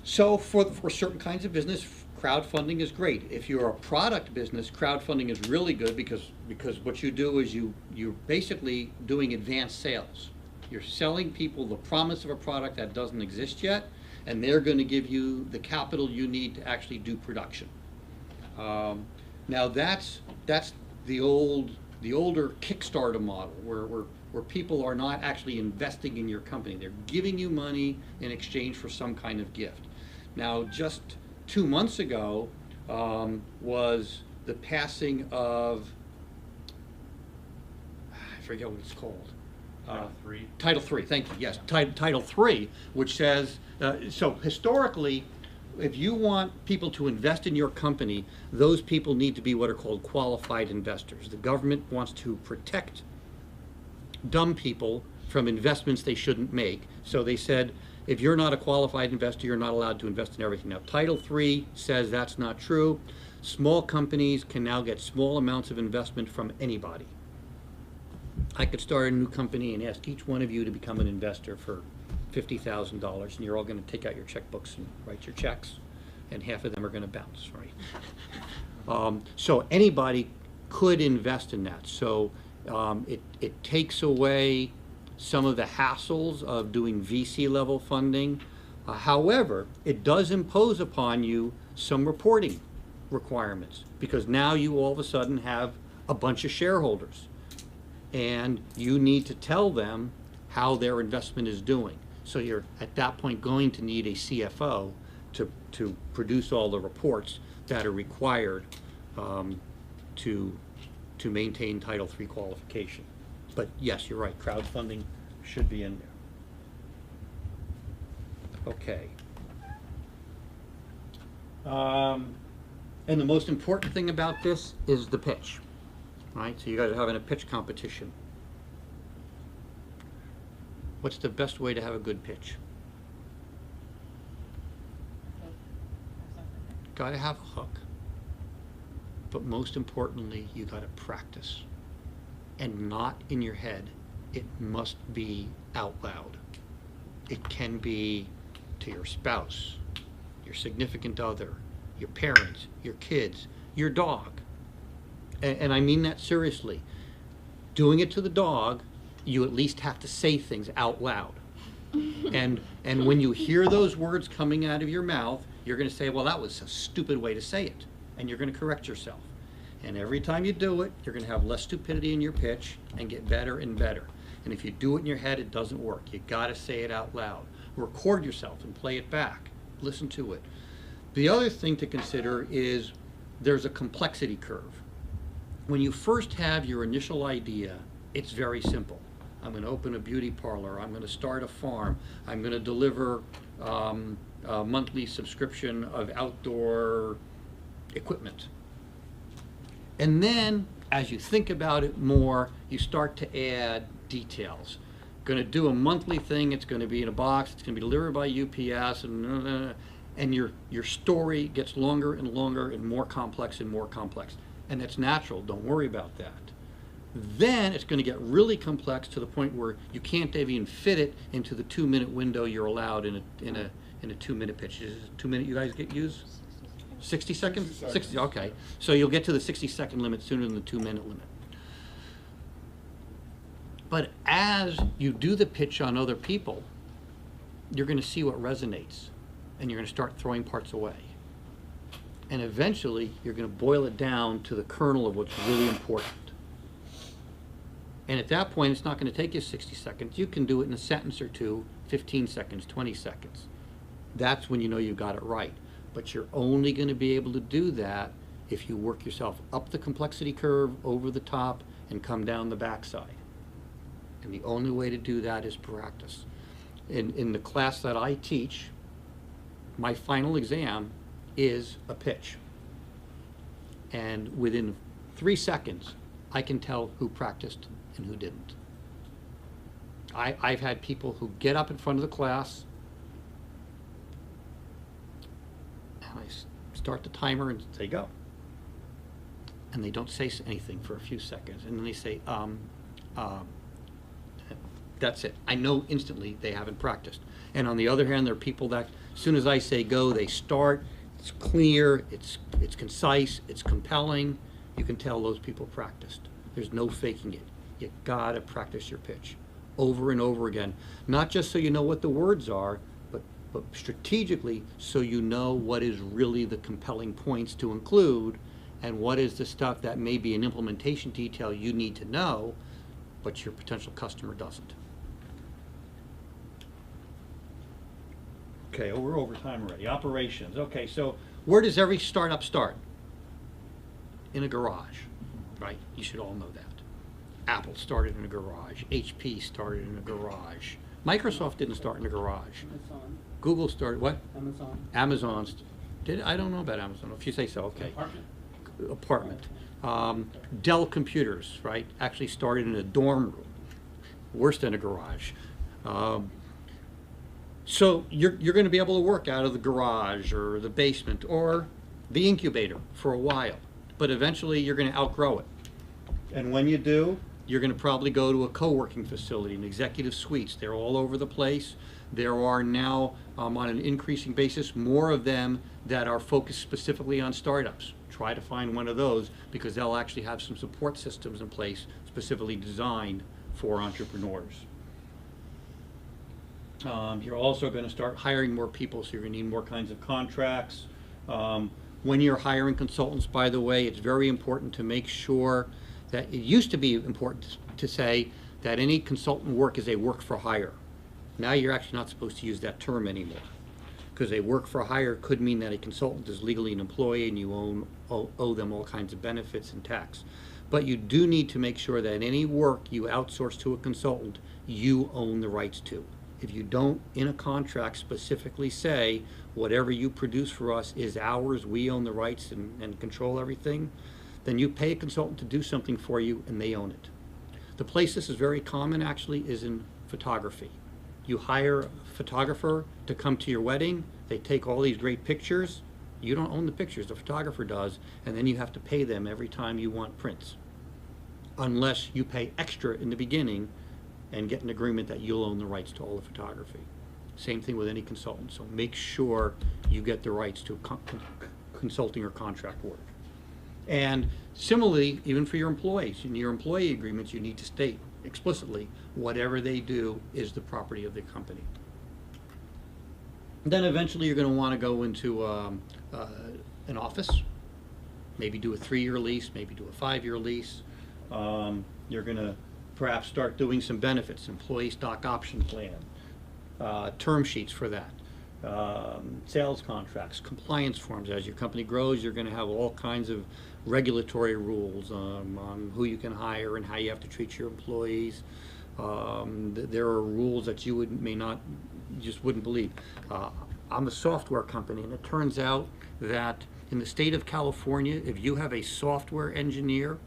S1: So for certain kinds of business, crowdfunding is great. If you're a product business, crowdfunding is really good because what you do is you're basically doing advanced sales. You're selling people the promise of a product that doesn't exist yet, and they're going to give you the capital you need to actually do production. Now that's the older Kickstarter model where people are not actually investing in your company. They're giving you money in exchange for some kind of gift. Now, just 2 months ago was the passing of, I forget what it's called.
S5: Title III.
S1: Title III, thank you, yes. Title III, which says, so historically, if you want people to invest in your company, those people need to be what are called qualified investors. The government wants to protect dumb people from investments they shouldn't make. So they said, if you're not a qualified investor, you're not allowed to invest in everything. Now, Title III says that's not true. Small companies can now get small amounts of investment from anybody. I could start a new company and ask each one of you to become an investor for $50,000, and you're all going to take out your checkbooks and write your checks, and half of them are going to bounce, right? So anybody could invest in that. So it takes away some of the hassles of doing VC level funding. However, it does impose upon you some reporting requirements, because now you all of a sudden have a bunch of shareholders, and you need to tell them how their investment is doing. So you're at that point going to need a CFO to produce all the reports that are required to maintain Title III qualification. But yes, you're right, crowdfunding should be in there. Okay. And the most important thing about this is the pitch. right? So you guys are having a pitch competition. What's the best way to have a good pitch? Got to have a hook. But most importantly, you got to practice. And not in your head. It must be out loud. It can be to your spouse, your significant other, your parents, your kids, your dog. And I mean that seriously. Doing it to the dog, you at least have to say things out loud. And when you hear those words coming out of your mouth, you're going to say, well, that was a stupid way to say it. And you're going to correct yourself. And every time you do it, you're going to have less stupidity in your pitch and get better and better. And if you do it in your head, it doesn't work. You got to say it out loud. Record yourself and play it back. Listen to it. The other thing to consider is there's a complexity curve. When you first have your initial idea, it's very simple. I'm going to open a beauty parlor. I'm going to start a farm. I'm going to deliver a monthly subscription of outdoor equipment. And then, as you think about it more, you start to add details. Going to do a monthly thing. It's going to be in a box. It's going to be delivered by UPS, and your story gets longer and longer and more complex and more complex. And that's natural. Don't worry about that. Then it's going to get really complex to the point where you can't even fit it into the 2-minute window you're allowed in a 2-minute pitch. Is it 2 minute you guys get used? 60 seconds? 60, okay. So you'll get to the 60-second limit sooner than the 2-minute limit. But as you do the pitch on other people, you're going to see what resonates, and you're going to start throwing parts away. And eventually, you're going to boil it down to the kernel of what's really important. And at that point, it's not going to take you 60 seconds. You can do it in a sentence or two, 15 seconds, 20 seconds. That's when you know you got it right. But you're only going to be able to do that if you work yourself up the complexity curve, over the top, and come down the backside. And the only way to do that is practice. In the class that I teach, my final exam is a pitch. And within 3 seconds, I can tell who practiced and who didn't. I've had people who get up in front of the class, and I start the timer and say, go. And they don't say anything for a few seconds. And then they say, that's it. I know instantly they haven't practiced. And on the other hand, there are people that, as soon as I say go, they start. It's clear, it's concise, it's compelling. You can tell those people practiced. There's no faking it. You gotta practice your pitch over and over again. Not just so you know what the words are, but strategically so you know what is really the compelling points to include and what is the stuff that may be an implementation detail you need to know, but your potential customer doesn't. Okay, we're over time already. Operations. Okay, so where does every startup start? In a garage, right? You should all know that. Apple started in a garage. HP started in a garage. Microsoft didn't start in a garage.
S10: Amazon.
S1: Google started, what?
S10: Amazon.
S1: Amazon. Did I don't know about Amazon. If you say so, okay. Apartment. Dell Computers, right? Actually started in a dorm room. Worse than a garage. So you're going to be able to work out of the garage or the basement or the incubator for a while. But eventually you're going to outgrow it. And when you do, you're going to probably go to a co-working facility, an executive suites. They're all over the place. There are now, on an increasing basis, more of them that are focused specifically on startups. Try to find one of those because they'll actually have some support systems in place specifically designed for entrepreneurs. You're also going to start hiring more people, so you're going to need more kinds of contracts. When you're hiring consultants, by the way, it's very important to make sure that it used to be important to say that any consultant work is a work for hire. Now you're actually not supposed to use that term anymore, because a work for hire could mean that a consultant is legally an employee and you owe them all kinds of benefits and tax. But you do need to make sure that any work you outsource to a consultant, you own the rights to. If you don't, in a contract, specifically say, whatever you produce for us is ours, we own the rights and control everything, then you pay a consultant to do something for you and they own it. The place this is very common actually is in photography. You hire a photographer to come to your wedding, they take all these great pictures, you don't own the pictures, the photographer does, and then you have to pay them every time you want prints. Unless you pay extra in the beginning and get an agreement that you'll own the rights to all the photography. Same thing with any consultant, so make sure you get the rights to consulting or contract work. And similarly, even for your employees, in your employee agreements, you need to state explicitly whatever they do is the property of the company. Then eventually you're going to want to go into an office, maybe do a 3-year lease, maybe do a 5-year lease. You're going to perhaps start doing some benefits, employee stock option plan, term sheets for that, sales contracts, compliance forms. As your company grows, you're going to have all kinds of regulatory rules on who you can hire and how you have to treat your employees. There are rules that you just wouldn't believe. I'm a software company, and it turns out that in the state of California, if you have a software engineer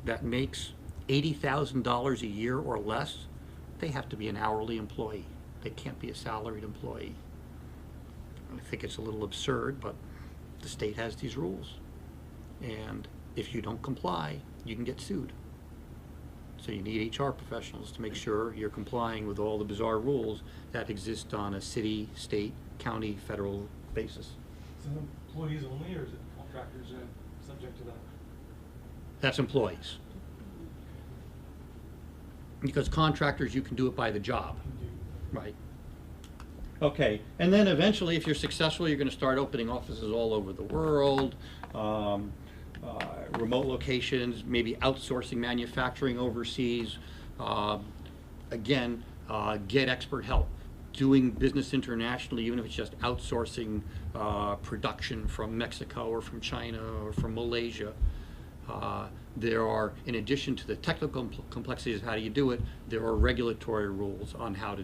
S1: that makes $80,000 a year or less, they have to be an hourly employee. They can't be a salaried employee. I think it's a little absurd, but the state has these rules. And if you don't comply, you can get sued. So you need HR professionals to make sure you're complying with all the bizarre rules that exist on a city, state, county, federal basis.
S7: So employees only, or is it contractors subject to that?
S1: That's employees. Because contractors, you can do it by the job. Right. Okay, and then eventually, if you're successful, you're going to start opening offices all over the world, remote locations, maybe outsourcing manufacturing overseas. Again, get expert help. Doing business internationally, even if it's just outsourcing production from Mexico or from China or from Malaysia. There are, in addition to the technical complexities of how do you do it, there are regulatory rules on how to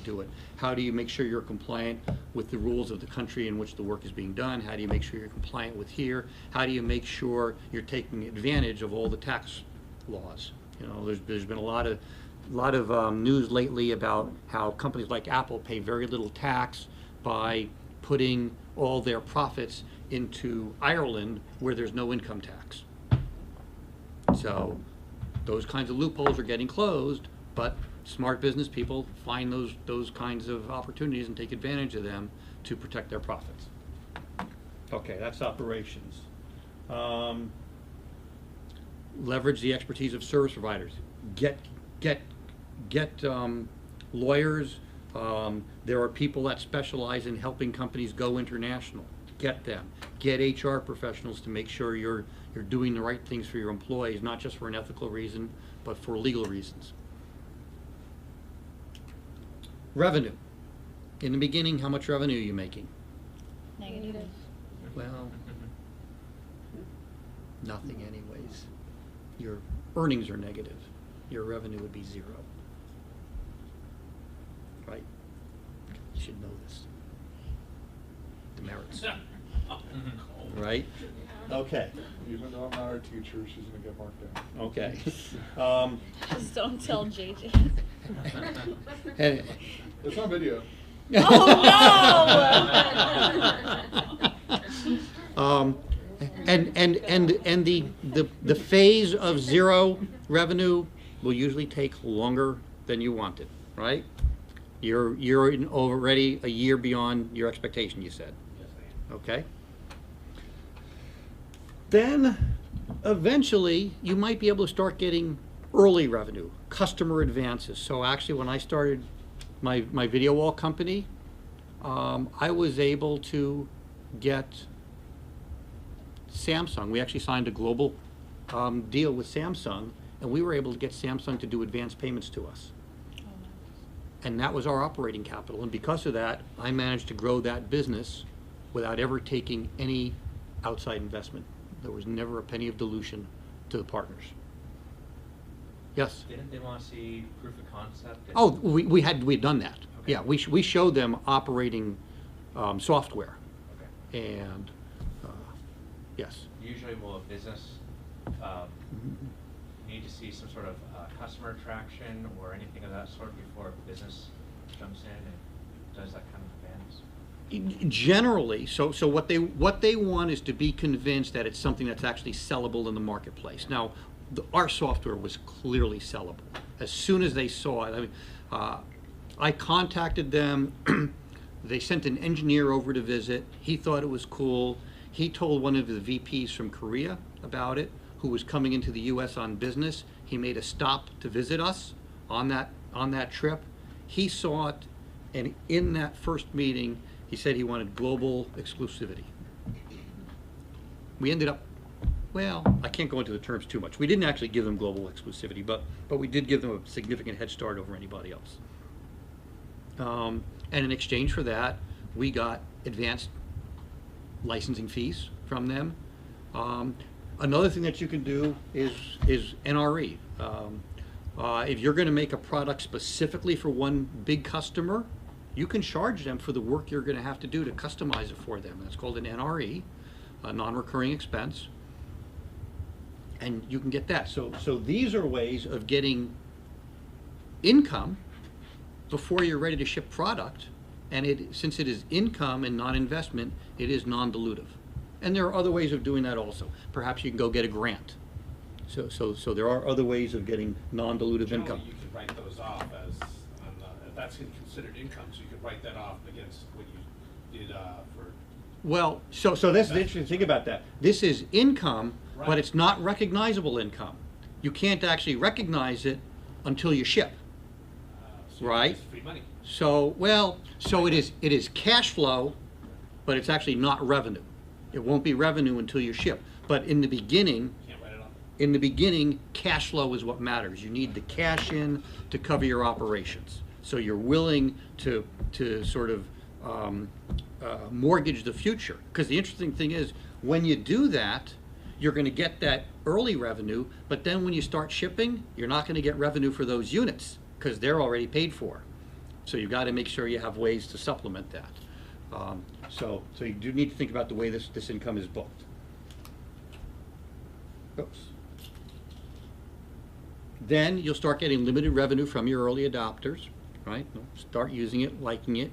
S1: do it. How do you make sure you're compliant with the rules of the country in which the work is being done? How do you make sure you're compliant with here? How do you make sure you're taking advantage of all the tax laws? You know, there's been a lot of news lately about how companies like Apple pay very little tax by putting all their profits into Ireland where there's no income tax. So those kinds of loopholes are getting closed, but smart business people find those kinds of opportunities and take advantage of them to protect their profits. Okay, that's operations. Leverage the expertise of service providers. Get lawyers. There are people that specialize in helping companies go international. Get them. Get HR professionals to make sure you're doing the right things for your employees, not just for an ethical reason, but for legal reasons. Revenue. In the beginning, how much revenue are you making?
S3: Negative.
S1: Well, nothing anyways. Your earnings are negative. Your revenue would be 0. Right? You should know this. Demerits. Right? Okay.
S2: Even though I'm not our teacher, she's gonna get marked down.
S1: Okay.
S3: Just don't tell JJ.
S1: And,
S2: It's on video.
S3: Oh
S1: and the phase of 0 revenue will usually take longer than you wanted, right? You're already a year beyond your expectation, you said.
S5: Yes, I am.
S1: Okay. Then eventually you might be able to start getting early revenue, customer advances. So actually when I started my video wall company, I was able to get Samsung. We actually signed a global deal with Samsung, and we were able to get Samsung to do advance payments to us. And that was our operating capital. And because of that, I managed to grow that business without ever taking any outside investment. There was never a penny of dilution to the partners. Yes?
S5: Didn't they want to see proof of concept?
S1: Oh, we had done that.
S5: Okay.
S1: Yeah, we showed them operating software.
S5: Okay.
S1: And yes.
S5: Usually will a business need to see some sort of customer attraction or anything of that sort before a business jumps in and does that kind of advance?
S1: Generally, so what they want is to be convinced that it's something that's actually sellable in the marketplace. Now, our software was clearly sellable. As soon as they saw it, I mean, I contacted them. They sent an engineer over to visit. He thought it was cool. He told one of the VPs from Korea about it, who was coming into the U.S. on business. He made a stop to visit us on that trip. He saw it, and in that first meeting, he said he wanted global exclusivity. We ended up, well, I can't go into the terms too much. We didn't actually give them global exclusivity, but we did give them a significant head start over anybody else. And in exchange for that, we got advanced licensing fees from them. Another thing that you can do is NRE. If you're going to make a product specifically for one big customer, you can charge them for the work you're going to have to do to customize it for them. That's called an NRE, a non-recurring expense. And you can get that. So these are ways of getting income before you're ready to ship product. And since it is income and not investment, it is non-dilutive. And there are other ways of doing that also. Perhaps you can go get a grant. So there are other ways of getting non-dilutive income.
S9: Generally, you could write those off as, if that's considered income, so you could write that off against what you did for.
S1: Well, so that's the interesting thing about that. This is income, but
S9: Right.
S1: it's not recognizable income. You can't actually recognize it until you ship.
S9: So
S1: Right.
S9: It's free money.
S1: So it is cash flow, but it's actually not revenue. It won't be revenue until you ship. But in the beginning,
S9: Can't write it off.
S1: cash flow is what matters. You need the cash in to cover your operations. So you're willing to sort of mortgage the future. Because the interesting thing is, when you do that, you're going to get that early revenue, but then when you start shipping, you're not going to get revenue for those units because they're already paid for. So you've got to make sure you have ways to supplement that. So you do need to think about the way this income is booked. Oops. Then you'll start getting limited revenue from your early adopters, right? Start using it, liking it,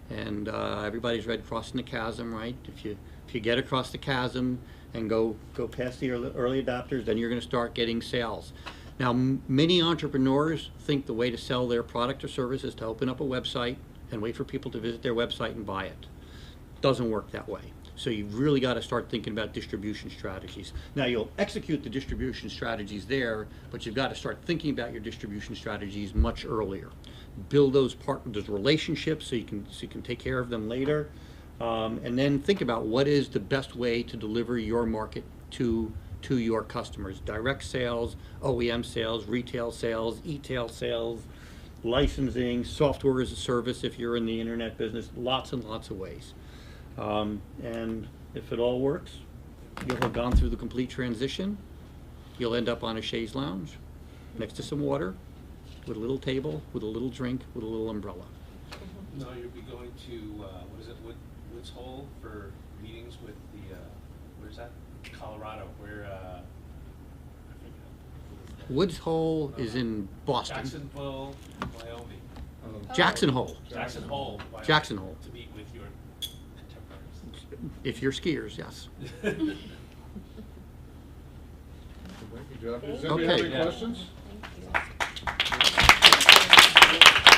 S1: and everybody's read crossing the chasm, right? If you get across the chasm and go past the early adopters, then you're going to start getting sales. Now, many entrepreneurs think the way to sell their product or service is to open up a website and wait for people to visit their website and buy it. Doesn't work that way. So you've really got to start thinking about distribution strategies. Now, you'll execute the distribution strategies there, but you've got to start thinking about your distribution strategies much earlier. Build those relationships so you can take care of them later, and then think about what is the best way to deliver your market to your customers. Direct sales, OEM sales, retail sales, e-tail sales, licensing, software as a service if you're in the internet business, lots and lots of ways. And if it all works, you'll have gone through the complete transition. You'll end up on a chaise lounge next to some water with a little table, with a little drink, with a little umbrella.
S9: No, you'll be going to, what is it, Woods Hole for meetings with the, where's that? Colorado, where, I forget.
S1: Woods Hole is in Boston.
S9: Jacksonville, Wyoming.
S1: Jackson Hole.
S9: Jackson Hole. Wyoming,
S1: Jackson Hole.
S9: To meet with your contemporaries.
S1: If you're skiers, yes.
S2: Thank you, Jeff. Does anybody have
S1: Okay.
S2: any questions?
S4: Thank you.